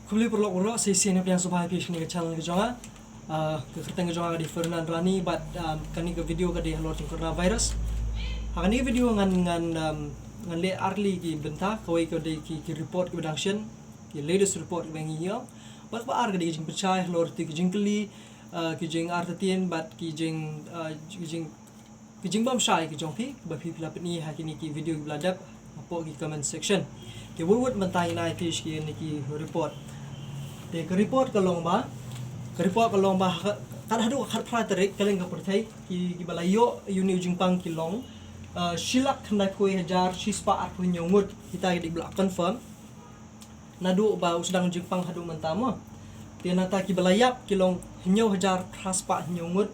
Kubli perlu sesi ini yang supaya pis ni ke channel ke jonga ke kerteng ke jonga di Fernand Rani but kani ke video ke di halor coronavirus. Hakani video ngan le arli ki benta kawai ke di ki report ke production ki latest report ke bangi yo. But ar ke di jing percaya halor ti ki jing keli ki jing artatien but ki jing bam shai ki jong pi ba pi pila ni hakini ki video bladap apo ki comment section. Ki wurwut mentai nai pis ki ni ki report. Di ke report ke lomba kan hadu khat phra tarik kaleng ka perthai ki balayo uni jingpang ki long shilak khandai khoi hajar shispa ar khoi nyongut kita di blak confirm nadu ba usdang jingpang hadu mentama tianata ki balayap ki long nyo hajar praspa nyongut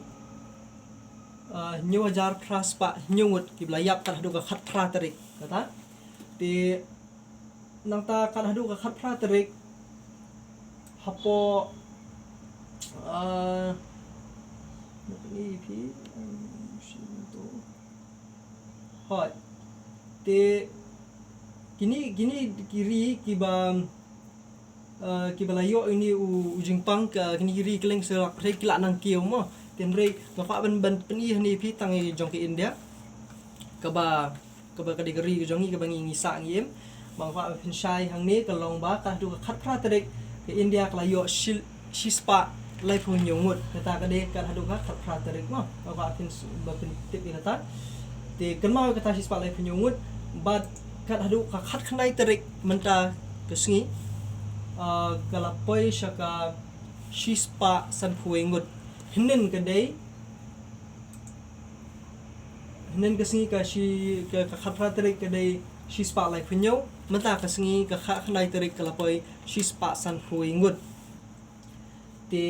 nyo hajar praspa nyongut ki balayap kan hadu ka khat phra tarik kata di nangta kan hadu ka khat phra tarik hapo ni pi hot te kini kiri kiba layo ini ujingpang kini kiri keleng selak rei kila nang kiau mo ten rei ngapa ban peni ni pi tangi jong ke India kaba kategori jongi ke bangi ngisa ngiem bangfa penshai hang ni kalong ba ka du khat phra trek ke India kelayo shispa life nyongut kata kade kan hadu ka khat phra trek mo bangfa tin tip kata te kenmau kata shispa life nyongut but kan hadu ka khat khnai trek menta kesngi galapoi shaka shispa san phuengut hinen kade hinen kesngi ka shi ka khat phra trek kade shispa life nyo menta kesngi ka khat khnai trek galapoi shispa san phuengut te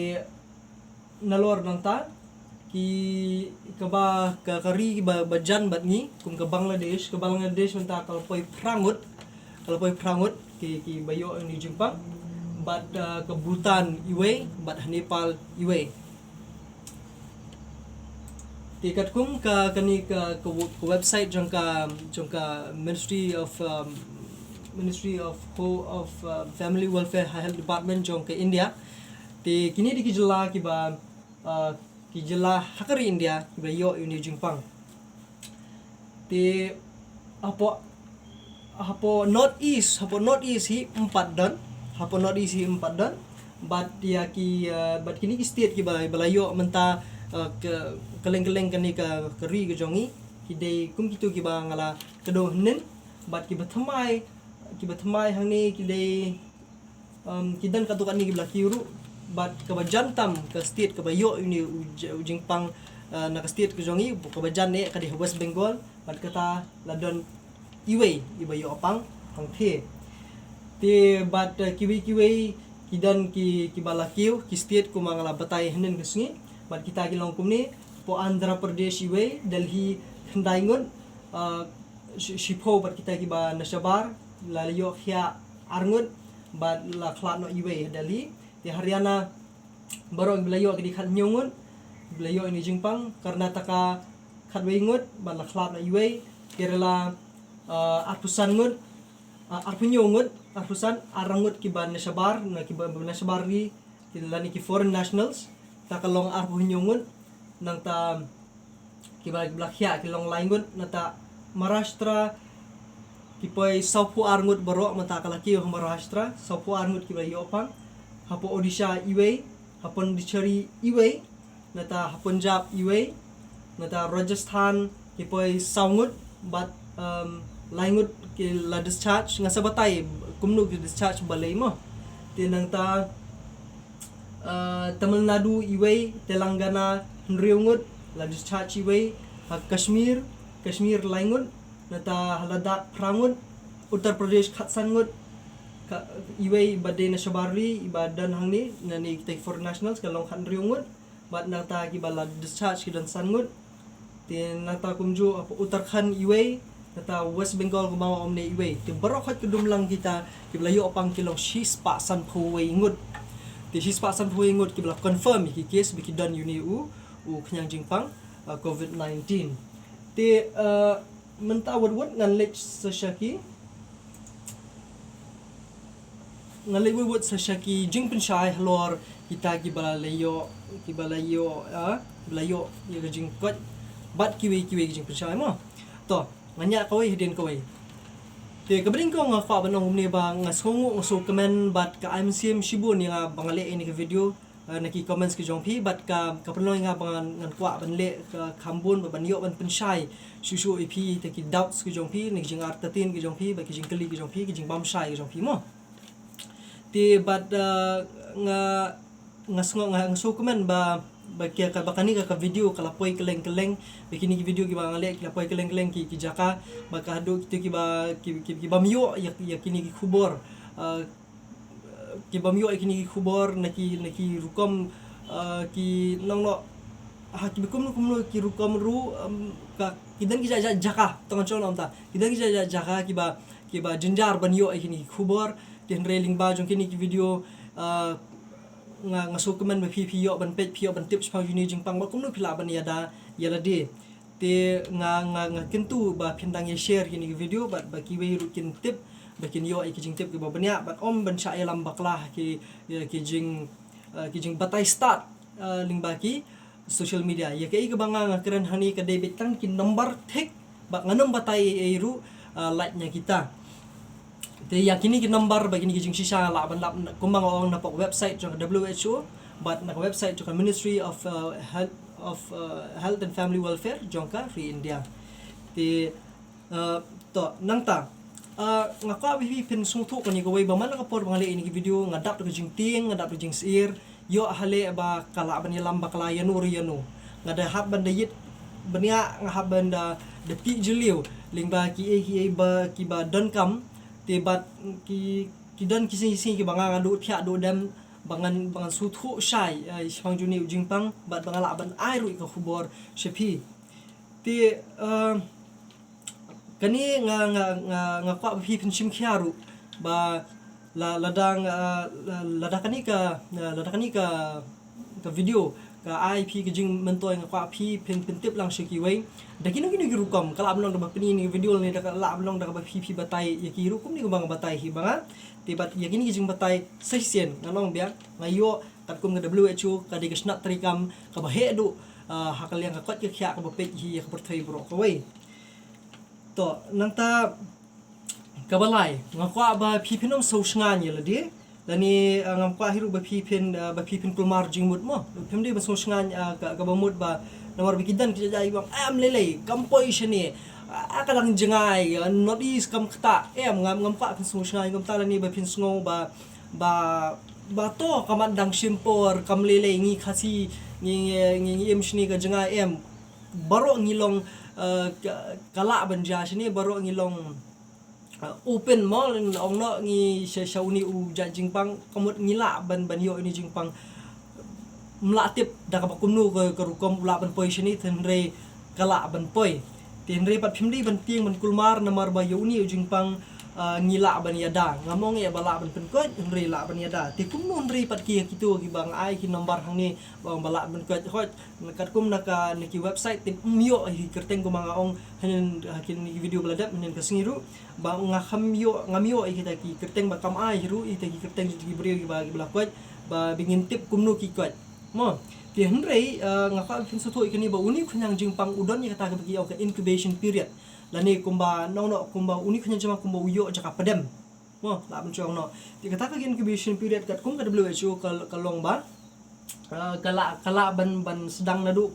nalor nangta ki kaba ka kari ba bajan batni kum ke Bangladesh menta kalpoi prangut ki bayo ni Jepang bat ke Bhutan iwe bat Nepal iwe tikat kum ka kani ka website jangka Ministry of Family Welfare Health Department jong ke India te kini di kijela kijela hakari India kiba yo uni Jingpang te hapo north east hi 4 dan but dia but kini ki state kiba balayo menta keleng-keleng kani ka keri ke jongi kidai kum kitu kiba ngala kedo hnen but kiba thamai hang ni kidai kidan katukan ni kibla kiuru but kabajantam ke state kabayo ini Jingpang na ka state ke jongi kabajan ne ka di West Bengal but kata ladon ibayo apang hang te but kiwi kidan kibalakiu ki state ku mangala batai hnen kesngi but kita kilong kumni po Andhra Pradesh Delhi khandaingun shipo but kita kiba nasabar lalayo khia arngun but la khlat no Delhi di Haryana barong belayo di khat nyongun belayo ini Jingpang Karnataka khat wengut ban la khlat no Kerala arpusan ngut arpunyongut arpusan arangut kiban nasabar na kiban nasabari kilani ki foreign nationals takalong arpunyongut nang ta kiban blakhya kilong laingut nata Maharashtra kipoy saupu arngut baro mata kalaki Maharashtra saupu arngut kibayo pang hapo Odisha hapon Dichari nata Punjab nata Rajasthan kipoy saungut but laingut ki la discharge ngasabatay kumno ki discharge balay mo tinang ta Tamil Nadu Telangana nriungut la discharge Kashmir laingut nata Ladakh prangut Uttar Pradesh khatsangut badai nasyabari ibadan hangni nani kita for nationals kalong khan riungut bat nata kibala discharge kidan sangut tin nata kumju Uttarakhand nata West Bengal kumawa omne ti barokhat kudumlang kita kiblayo opang kilong shispa san phuengut ti shispa san phuengut kibla confirm ki case bikidan uni knyang Jingpang COVID-19 ti menta wad ngan lech sashaki ngalai buat sashaki jing pensyai halor kita ki balayo balayo ya jing kot bat kiwi jing pensyai mo to nganya kawai hidin kawai te kabring ko nga kwa banong ni ba nga songo so comment bat ka IMCM Shibu ni nga bangale ini ke video naki comments ke jongpi bat ka kapanoy nga bangan ngan kwa banle ka khambun ban yo ban pensyai susu ipi te ki doubts ke jongpi ni jing artatin ke jongpi ba ki jing kali ke jongpi ki jing bamshai ke jongpi mo ti bat nga so comment ba kia ka bakani ka video kala poi keleng bikini ki video ki ba ngale kala poi keleng ki jaka baka hadu ki ba ki bamyo ya kini ki khubor ki bamyo kini ki khubor naki rukom ki nongno ha ki bikum no ki rukom ru ka kidan ki jaka tangan chon amta kidan ki jaka ki ba jinjar banyo kini ki khubor tin railing ba jong kini ki video nga so comment ba phi yo ban page phi yo ban tips pang uni jing pang ba kum no phila ban yada de te nga kentu ba phindang ye share kini video ba ki we ru kin tip ba kin yo ki jing tip ki ba banya ba om ban sha lam baklah ki jing batai start ling ba ki social media ye ke ga banga nga keren hani ka debit kan ki number thek ba nganom batai e ru like nya kita te yakini ki number bagini ki jing shisha la ban lap kumbang ong na pok website jong WHO but na website jong Ministry of Health and Family Welfare jongka Free India te to nangta nga ka bi pin sung thu kani ko wei ba man ka por bangali ini ki video ngadap to jing ting ngadap to jing sir yo hale ba kala ban yalam ba kala yanu ngada hab ban dayit bania ngahab ban da de pi jeliu ling ba ki ba don kam te bat ki dan kisi ki banga ngadu thia do dam bangan su thu shai shang juni ujing pang bat bangala ban ai ru ka khubor shepi te kani nga kwa phi pinchim khiaru ba ladang ladakani ka video ka IP ke jing mentoy nga kwa phi pin tip lang shiki wei dakino kini girukom kala amlong da pini ni video ni da la amlong da ba phi batai ya ki rukum ni bang batai hi banga tibat ya kini jing batai sesien ngalong bia ngayo kat kum ga WHO ka di gesna trikam ka ba he du hakal yang ka kot ke khya ka ba pek hi ka perthai bro ka wei to nangta kabalai ngakwa ba phi pinom so sngan ye la di lani ngam kwa hiru ba pipin kulmar jingmut mo pemde ba so sngan ka bamut ba nomor bikidan kita jai bang am lele kampoi shani akalang jengai not is kam kta ngam kwa pin so sngan ngam tala ni ba pin sngo ba to kamandang simpor kam lele ngi khasi ngi em shni ka jengai baro ngilong kala banja shni baro ngilong open mall ong no ngi shauni u jingpang komut ngila ban yo ini jingpang mlatip da ka kumnu ka rukom ula ban poi shini thenre kala ban poi tenre pat phimdi ban tieng ban kulmar namar ba yo ni jingpang ngila ban yada ngamong ya bala ban pen ko nre la ban yada ti kumnu nre pat ki kitu ki bang ai ki nomor hang ni bang bala ban ko hot kat kum naka niki website tim myo hi kerteng ko mga ong hanin hakin ni video bladap hanin kasingiru ba ngamyo ai kita ki kerteng ba kam ai hiru i ki kerteng ki brio ki ba blakot ba bingin tip kumnu ki kot mo ti henrei ngaka pin so thoi kani ba uni khunyang jingpang udon ni kata ki ka incubation period lani kumba uni khunyang jama kumba uyo jaka padam mo la ban chong no ti kata ka incubation period kat kum ka WHO ka long ba kala ban sedang nadu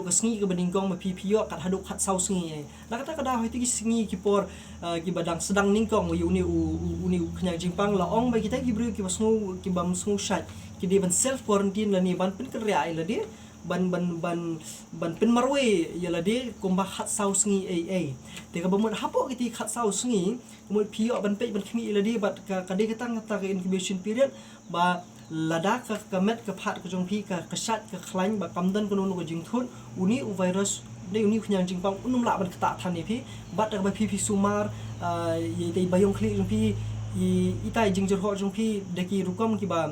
ka sngi ka beningkong ma PPO kat haduk hat sau sngi la kata kada hoi ti sngi ki por ki badang sedang ningkong uni khunyang jingpang la ong ba kita ki brio ki basngu ki bam sngu shat ki di ban self quarantine la ni ban pin kerja ai la di ban pin marwe ya la di kumba hat sau sngi ai te ka bamut hapo kiti hat sau sngi kumut pio ban pe ban khmi la di bat ka de katang ta ka incubation period ba lada ka met ka phat ka jong pi ka shat ka khlain ba kamdan ko no ko jingthun uni u virus de uni khunyang jingpang unum la ban kata than ni pi bat ka ba pi sumar ye dei bayong khli jong pi i tai jingjor ho jong pi de ki rukom ki ba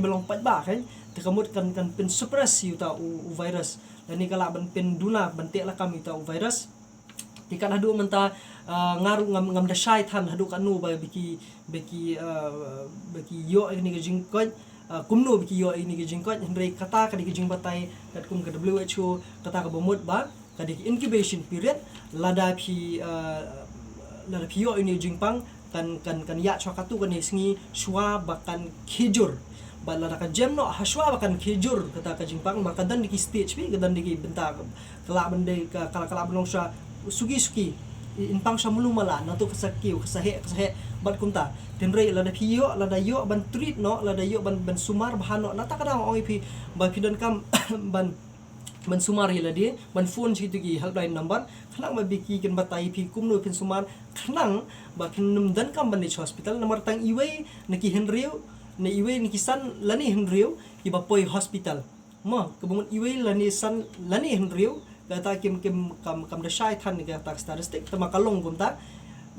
long pat ba kan te kamut kan pen suppress yu ta u virus dan ni kala ban pen duna ban te la kam yu ta u virus Tikan hadu menta ngaru ngam da syai than hadu kanu ba biki yo ini ke jingkot kumno biki yo ini ke jingkot hendrai kata ka di jing batai kat kum ke WHO kata ka bomot ba ka di incubation period lada phi yo ini jingpang kan ya chakatu kan singi shwa bakan khijur bala ka jam no haswa bakan khijur kata ka jingpang makadan di stage pi gadan di benta kala bende kala benong sha sugi inpang sha mulu mala na to kasakiu kasahe bat kumta tenre lada piyo lada yo ban treat no lada yo ban sumar bahano nata kadang oi pi ba pidan kam ban sumar hila dia ban phone situ gi helpline number khalang ba biki ken batai pi kumno pin sumar khalang ba kinum dan kam ban hospital nomor tang iwe naki henriu na iwe niki san lani henriu ki ba poi hospital mo kebungun iwe lani san lani henriu kata kim kam da syai than ni kata statistik tama kalong kumta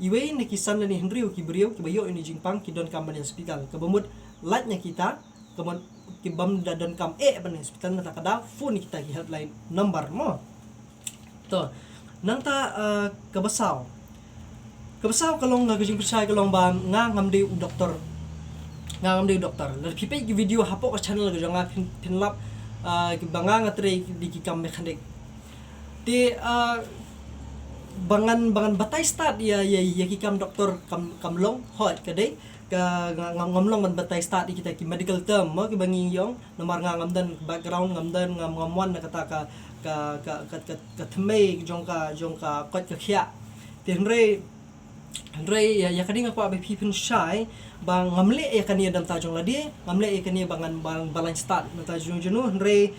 iwe ni kisan ni henriu ki beriu ki bayo ini jingpang ki don kam ban hospital kebumut latnya kita kebun ki bam da don kam ban hospital na kada phone kita ki helpline number mo to nang ta kabasau kalong ngajing persai kalong ba ngam de doktor la pipe ki video hapo ka channel ga janga pin lap ki banga ngatre di ki kam mekanik di bangan batai start ya kikam doktor kamlong hot kadai ngamlong ban batai start kita ki medical term mo ki bangi yong nomor ngam dan background ngam ngamwan na kata ka thmei jongka kot ka khia tenre ya kading aku abe pipin syai bang ngamle ya kania dam tajong ladi ngamle ya kania bangan balan start na tajong jenu henre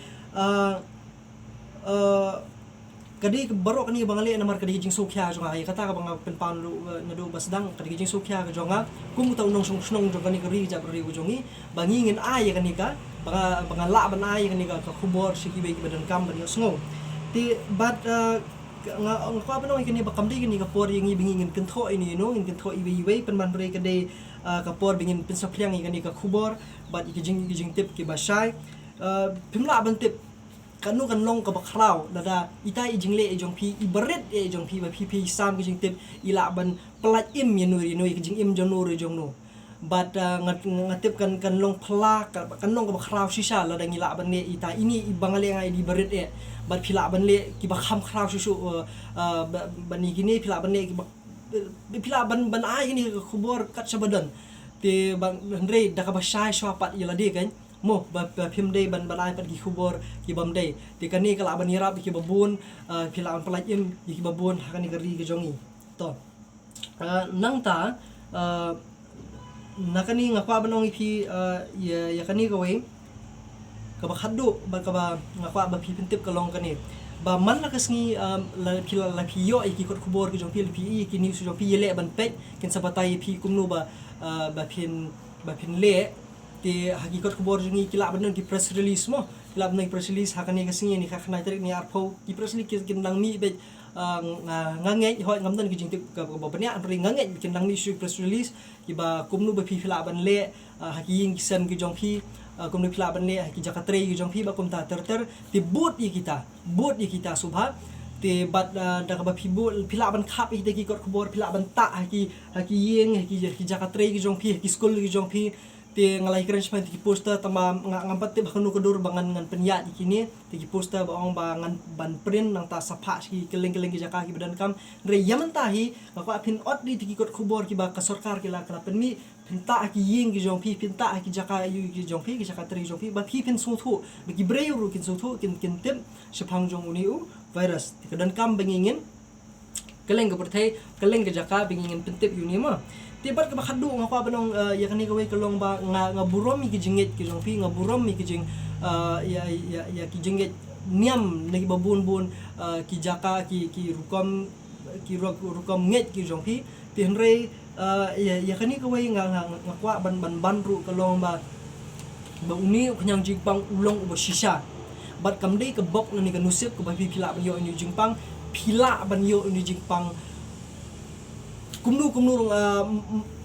kadi baru kani bangali namar kadi jing sokya jonga ya kata ka bang penpan lu ngadu basdang kadi jing sokya ka jonga kum ta unong snong jong kani kari jabri ku jongi bangingin ay kani ka banga la ban ay kani ka khubor sikibe ki badan kam ban sngo ti bat nga ko apa no kani bakam di kani ka por yang bingingin kentho ini no in kentho iwe penman bre kade ka por bingin pensaplyang kani ka khubor bat ikijing tip ki basai pimla ban tip kanu kan long ka bakraw dada ita ijingle ejong pi ibaret ejong pi ba pi sam kijing tip ila ban pelat im yenuri no kijing im jonuri jong no but ngatip kan long pla kan long ka bakraw shisha la dang ila ban ne ita ini ibangale ngai di baret but pila ban le ki bakham kraw shishu bani gini pila ban le pila ban ai gini khubor kat sabadan te bang andre da ka basai swapat ila de kan mo ba phim day ban balai pat gi khubor ki bam day ti kani kala ban irap ki babun philawan palajim ki babun hakani gari ki jongi to nang ta nakani ngapa banong ipi ya kani gawe ka ba khaddu ba ka ba ngapa ba phi pintip kalong kani ba man la kasngi la phila la phi yo ki kot khubor ki jong phi ki ni su jong phi le ban pet kin sabatai phi kumnu ba phin le ti hakikat kubor jungi kila benar ki press release mo kila benar press release hakani kasing ni khakna tarik ni arpo ki press release kin nang mi be ngangai hoi ngamdan ki jingtip ka bapanya apri ngangai kin nang ni su press release ki ba kumnu ba phi phila ban le hakiyin kisan ki jong phi kumnu phila ban le haki jakatre ki jong phi ba kumta ter ti bot yi kita subha ti bat da ka ba phi bot phila ban khap ki ki kot kubor phila ban ta haki yeng haki jakatre ki jong phi haki school ki jong phi ti ngalai keren sepanti ki poster tama ngampat ti bakanu kedur bangan ngan penyat kini ti ki poster baong bangan ban print nang ta sapa ki keleng-keleng ki jaka ki badan kam re yaman tahi aku apin ot di ti ki kot khubor ki ba ka sarkar ki la kala penmi pinta ki ying ki jong pi pinta ki jaka yu ki jong pi ki jaka tri jong pi ba pi pin su thu ki breu ru kin su thu kin tem sepang jong uniu virus ti badan kam bengingin keleng ke perthai keleng ke jaka bengingin pentip uni ma tibat ke bakhadu ngapa banong ya kani gawe kelong ba ngaburom ki jingit ki jong pi ngaburom ki jing ya ki jingit niam lagi babun ki jaka ki rukom nget ki jong pi tinre ya kani gawe ngakwa ban ru kelong ba uni kenyang jingpang ulong uba shisha bat kamdei ke bok ni ke nusip ke babi pila ban yo ni jingpang pila ban yo ni jingpang kumnu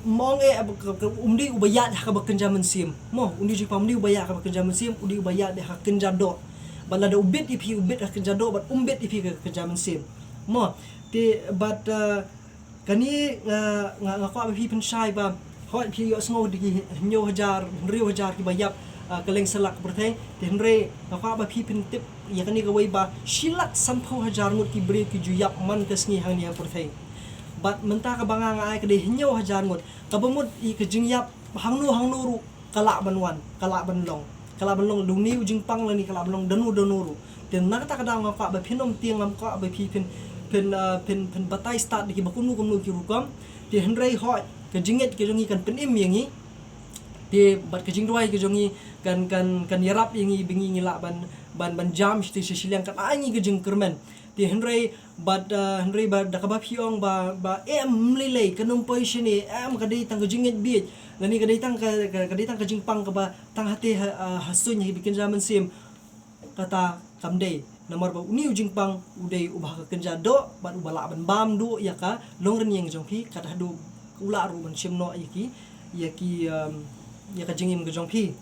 mong umdi ubayat ha ka bekerja mensim mo undi jipam umdi ubayat ha ka bekerja mensim undi ubayat ha kerja do balada ubit ha kerja do bat umbit ipi ka kerja mensim mo ti but kani nga kwa ba phi pen shai ba hoi phi yo sngo di nyo hajar rio hajar ki ba yap kaleng salak berthai tin re nga kwa ba phi pen tip ya kani ka wei ba shilat sampho hajar ngut ki bre ki ju yap man ka sngi hang ni ha berthai but menta ka banga nga ai ka de nyo hajar ngut ka bamut I ka jing yap hang nu ru kala ban wan kala ban long du niu jing pang la ni kala ban long danu ru tin nak ta ka da nga kwa ba phinom tiang ngam kwa ba phi pen batai start di bakunu ki rukam ti henrei hoi ka jinget ke jongi kan pen im yangi ti bat ka jing ruai ke jongi kan yarap yangi bingi ngila ban jam ti sisilang kan angi ke jing kermen ti henrei bat da ka ba phiong ba em lilei kanum position ni em ka dei tang ka jinget bi lani ka dei tang ka jing pang ka ba tang hati hasun hi bikin zaman sim kata kamdei nomor ba uniu jingpang udai ubah ka kenja do ban ubala ban bam do ya ka longren yang jongpi kat hadu ula ru ban simno yaki ya ka jingim ga jongpi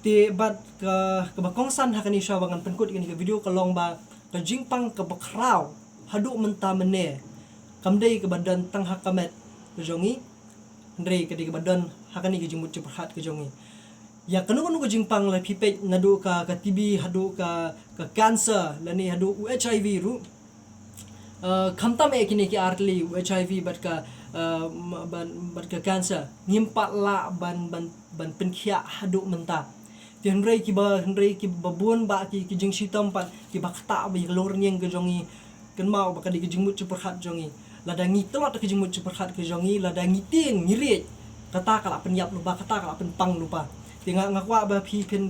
te bat ka bakongsan hakani shawangan penkut ini ka video ka long ba ka jingpang ka bakrau hadu menta mene kamdei ka badan tang hakamet ka jongi ndrei ka di ka badan hakani ka jingmut cepat ka jongi ya kanu ka jingpang la pipet nadu ka TB hadu ka cancer lani hadu HIV ru khamtam ekini ki artli HIV bat ka cancer ngimpat la ban penkhia hadu menta henrei ki babun ba ki jing sitam pat ki bakta ba lor nyeng ke jongi kan mau ba ka di jingmut cepat jongi ladangi telot ke jingmut cepat ke jongi ladangi ting ngirit kata kala penyap lupa kata kala penpang lupa tinga ngakwa ba phi pen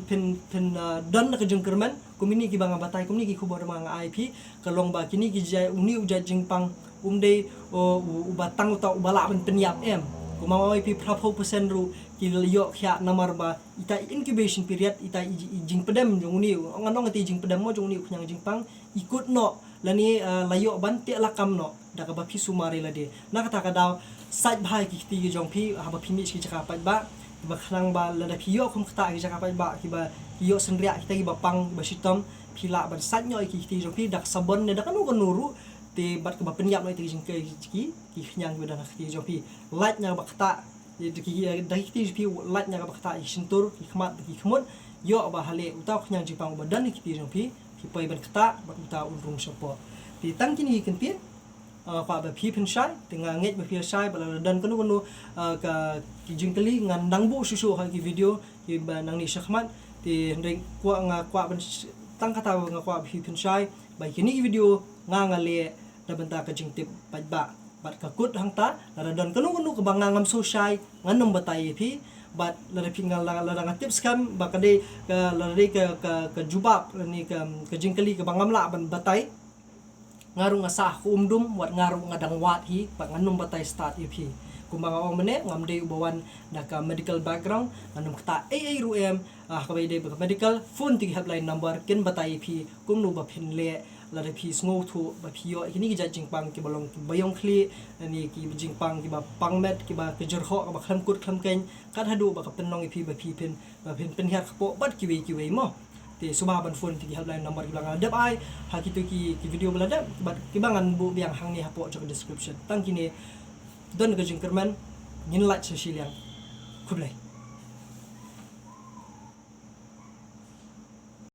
dan na kajeng kerman kumini ki banga batai kumini ki khubor manga IP kalong ba kini ki jai uni uja jingpang umdei ubatang uta ubala ban penyap em kumawa IP prapo persen ru ki yo khya namar ba ita incubation period ita jing pedam jong uni nganong ti jing pedam mo jong uni khnyang jingpang ikut no lani layo ban te lakam no da ka ba phi sumari la de na kata ka daw side bhai ki ti jong phi ha ba phi mi ki jaka pat ba baklang ba lada piyo kum kata ki jaka ba ki ba piyo sendria kita ki bapang ba sitom pila ban satnyo ki ti jong pi dak sabon ne dak kanu nuru te bat ke ba penyap no ti jing ki nyang ba dak ti jong pi light nya ba kata ki dak ti pi light nya ba kata sentur ki khmat ki khmut yo ba hale uta nyang jipang ba dan ki ti jong pi pai ban kata ba uta unrung sopo ti tang kini ken pi kwa ba phi pen shai tinga nget ba phi shai ba dan kanu ka ki jingkali ngan dangbu susu ha ki video ki ba nang ni shakmat ti ring kwa ban tang kata nga kwa phi pen shai ba kini video nga le da banta ka jingtip ba bat ka kut hangta la dan kanu ka ba ngam so shai nganom batai phi bat la phi ngal la tips kam ba ka de ka jubab ni ka jingkali ka bangam la ban batai ngaru ngasah umdum wat ngaru ngadang wat hi pak nganum batai start ip kumbanga ong mene ngamde ubawan daka medical background nganum kata AA ruem kabai de medical phone ti helpline number ken batai ip kumnu ba phin le la de phi sngo thu ba phi yo kini ki jing pang ki balong ki bayong khli ni ki jing pang ki ba pangmet ki ba ke jerho ka ba kham kut kham ken kat hadu ba ka penong ip ba phi pen her khapo bat ki we mo ti subah ban phone ti helpline number bilang adap ai ha kitu ki video belada bat kibangan bu biang hang ni hapo jok description tang kini don ka jingkerman ngin like sosial yang kublai